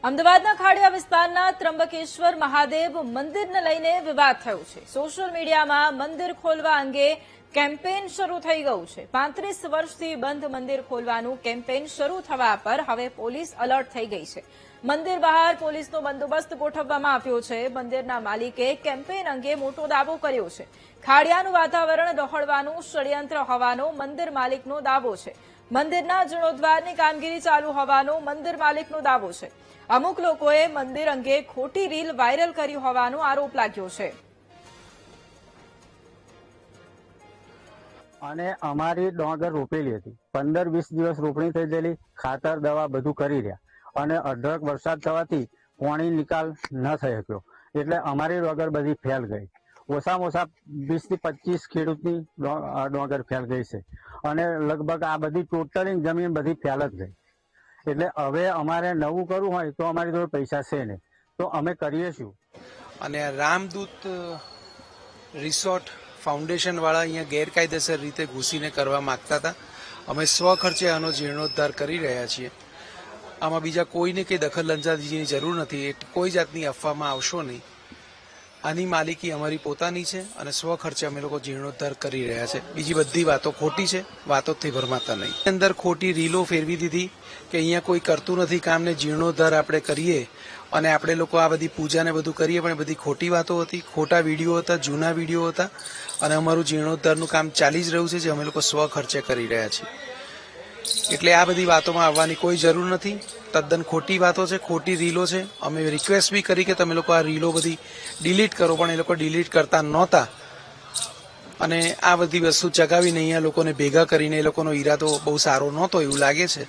અમદાવાદના ખાડિયા વિસ્તારના ત્રંબકેશ્વર મહાદેવ મંદિરને લઈને વિવાદ થયો છે। સોશિયલ મીડિયામાં મંદિર ખોલવા અંગે કેમ્પેન શરૂ થઈ ગયું છે। 35 વર્ષથી બંધ મંદિર ખોલવાનું કેમ્પેન શરૂ થવા પર હવે પોલીસ એલર્ટ થઈ ગઈ છે। મંદિર બહાર પોલીસનો બંદોબસ્ત ગોઠવવામાં આવ્યો છે। મંદિરના માલિકે કેમ્પેન અંગે મોટો દાવો કર્યો છે। ખાડિયાનું વાતાવરણ ડહોળવાનું ષડયંત્ર હોવાનો મંદિર માલિકનો દાવો છે। મંદિરના જીર્ણોદ્ધારની કામગીરી ચાલુ હોવાનો મંદિર માલિકનો દાવો છે। અમુક લોકોએ મંદિર અંગે ખોટી રીલ વાયરલ કરી હોવાનો આરોપ લાગ્યો છે। અને અમારી ડોંગર રોપેલી હતી 15-20 દિવસ રોપણી થઈ ગયેલી, ખાતર દવા બધું કરી રહ્યા અને અઢળક વરસાદ થવાથી પાણી નિકાલ ન થઈ શક્યો એટલે અમારી ડોંગર બધી ફેલ ગઈ। ઓછામાં ઓછા 20 થી 25 ખેડૂતની ડોંગર ફેલ ગઈ છે અને લગભગ આ બધી ટોટલી જમીન બધી ફેલ જ ગઈ। એટલે હવે અમારે નવું કરવું હોય તો અમારી જોડે પૈસા છે નહીં, તો અમે કરીએ શું? અને રામદૂત રિસોર્ટ ફાઉન્ડેશન વાળા અહીંયા ગેરકાયદેસર રીતે ઘૂસીને કરવા માંગતા હતા। અમે સ્વખર્ચે આનો જીર્ણોદ્ધાર કરી રહ્યા છીએ। આમાં બીજા કોઈને કંઈ દખલ અંદાજીની જરૂર નથી। કોઈ જાતની અફવામાં આવશો નહીં। આની માલિકી અમારી પોતાની છે અને સ્વખર્ચે અમે લોકો જીર્ણોદ્ધાર કરી રહ્યા છે। બીજી બધી વાતો ખોટી છે, વાતોથી ભરમાતા નહીં। અંદર ખોટી રીલો ફેરવી દીધી કે અહીંયા કોઈ કરતું નથી કામને, જીર્ણોદ્ધાર આપણે કરીએ અને આપણે લોકો આ બધી પૂજાને બધું કરીએ, પણ બધી ખોટી વાતો હતી, ખોટા વિડીયો હતા, જૂના વિડીયો હતા અને અમારું જીર્ણોદ્ધારનું કામ ચાલી જ રહ્યું છે જે અમે લોકો સ્વખર્ચે કરી રહ્યા છીએ। એટલે આ બધી વાતોમાં આવવાની કોઈ જરૂર નથી। તદ્દન ખોટી વાતો છે, ખોટી રીલો છે। અમે રિક્વેસ્ટ બી કરી કે તમે લોકો આ રીલો બધી ડિલીટ કરો, પણ એ લોકો ડિલીટ કરતા નહોતા અને આ બધી વસ્તુ ચગાવીને અહીંયા લોકોને ભેગા કરીને એ લોકોનો ઈરાદો બહુ સારો નહોતો એવું લાગે છે।